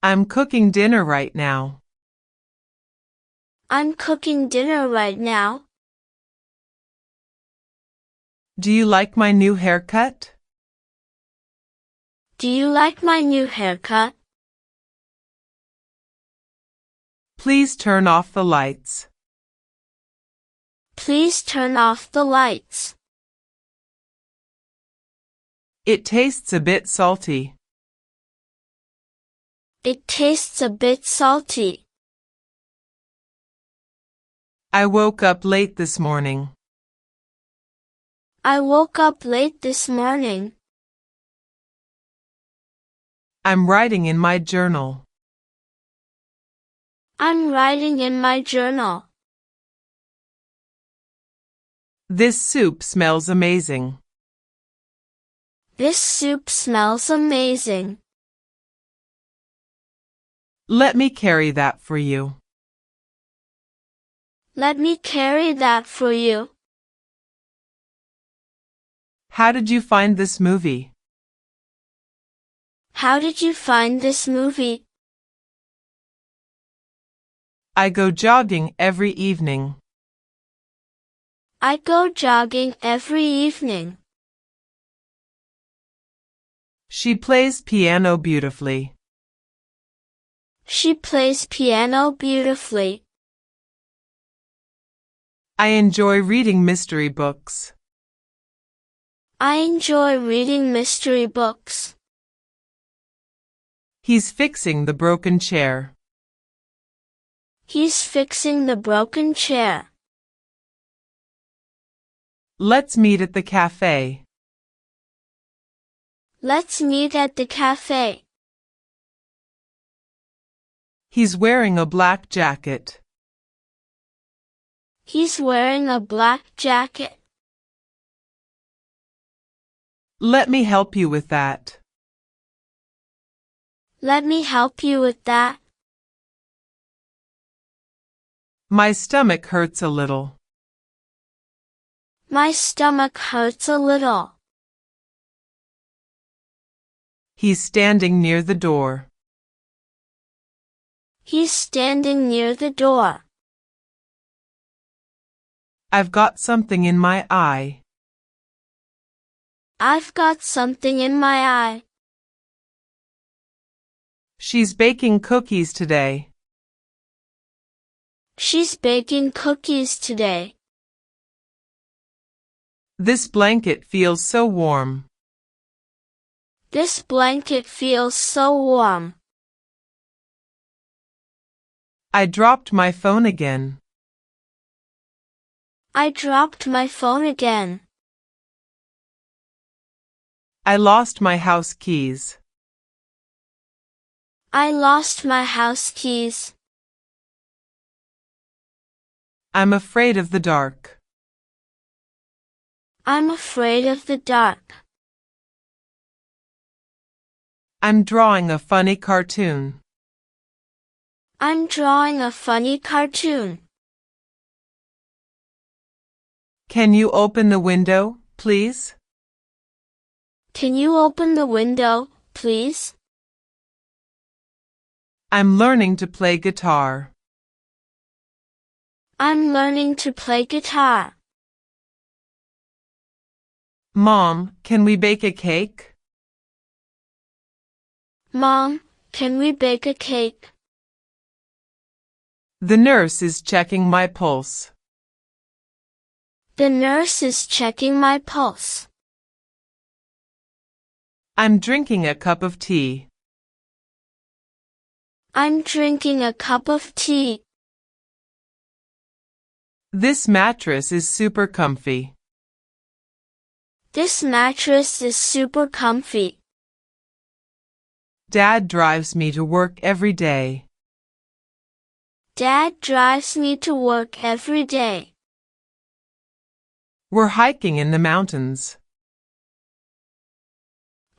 I'm cooking dinner right now. I'm cooking dinner right now. Do you like my new haircut? Do you like my new haircut? Please turn off the lights. Please turn off the lights. It tastes a bit salty. It tastes a bit salty. I woke up late this morning. I woke up late this morning. I'm writing in my journal. I'm writing in my journal. This soup smells amazing. This soup smells amazing. Let me carry that for you. Let me carry that for you. How did you find this movie? How did you find this movie? I go jogging every evening. I go jogging every evening. She plays piano beautifully. She plays piano beautifully. I enjoy reading mystery books. I enjoy reading mystery books. He's fixing the broken chair. He's fixing the broken chair. Let's meet at the cafe. Let's meet at the cafe. He's wearing a black jacket. He's wearing a black jacket. Let me help you with that. Let me help you with that. My stomach hurts a little. My stomach hurts a little. He's standing near the door. He's standing near the door. I've got something in my eye. I've got something in my eye. She's baking cookies today. She's baking cookies today. This blanket feels so warm. This blanket feels so warm. I dropped my phone again. I dropped my phone again. I lost my house keys. I lost my house keys. I'm afraid of the dark. I'm afraid of the dark. I'm drawing a funny cartoon. I'm drawing a funny cartoon. Can you open the window, please? Can you open the window, please? I'm learning to play guitar. I'm learning to play guitar. Mom, can we bake a cake? Mom, can we bake a cake? The nurse is checking my pulse. The nurse is checking my pulse. I'm drinking a cup of tea. I'm drinking a cup of tea. This mattress is super comfy. This mattress is super comfy. Dad drives me to work every day. Dad drives me to work every day. We're hiking in the mountains.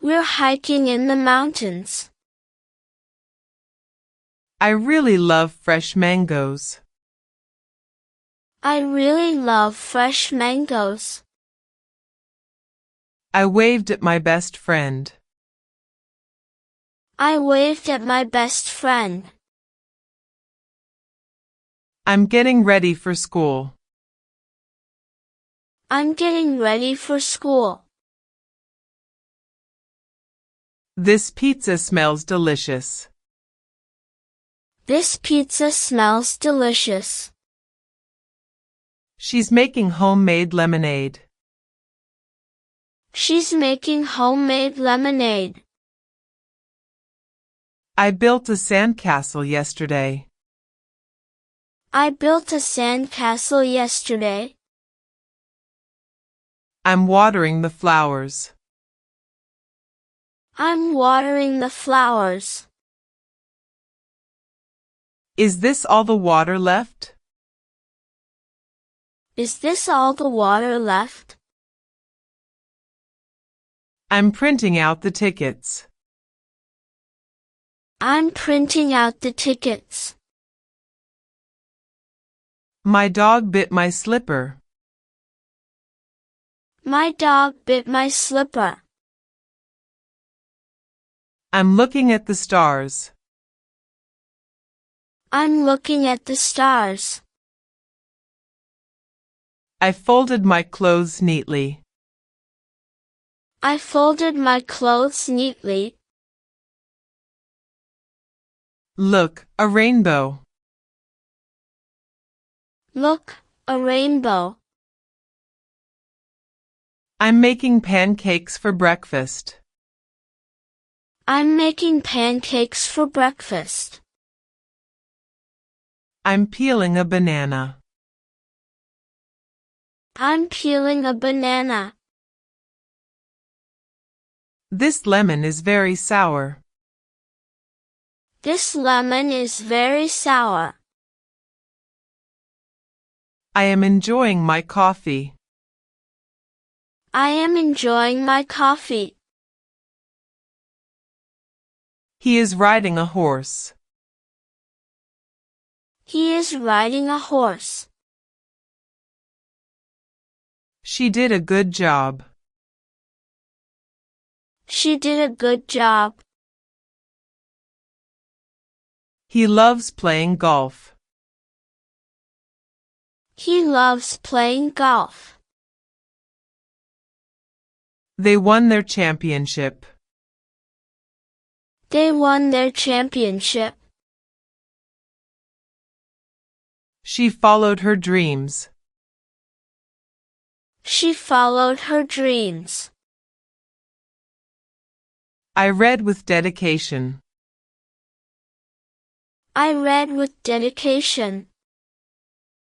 We're hiking in the mountains. I really love fresh mangoes. I really love fresh mangoes. I waved at my best friend. I waved at my best friend. I'm getting ready for school. I'm getting ready for school. This pizza smells delicious. This pizza smells delicious. She's making homemade lemonade. She's making homemade lemonade. I built a sandcastle yesterday. I built a sandcastle yesterday. I'm watering the flowers. I'm watering the flowers. Is this all the water left? Is this all the water left? I'm printing out the tickets. I'm printing out the tickets. My dog bit my slipper. My dog bit my slipper. I'm looking at the stars. I'm looking at the stars. I folded my clothes neatly. I folded my clothes neatly. Look, a rainbow. Look, a rainbow. I'm making pancakes for breakfast. I'm making pancakes for breakfast. I'm peeling a banana. I'm peeling a banana. This lemon is very sour. This lemon is very sour. I am enjoying my coffee. I am enjoying my coffee. He is riding a horse. He is riding a horse. She did a good job. She did a good job. He loves playing golf. He loves playing golf. They won their championship. They won their championship. She followed her dreams. She followed her dreams. I read with dedication. I read with dedication.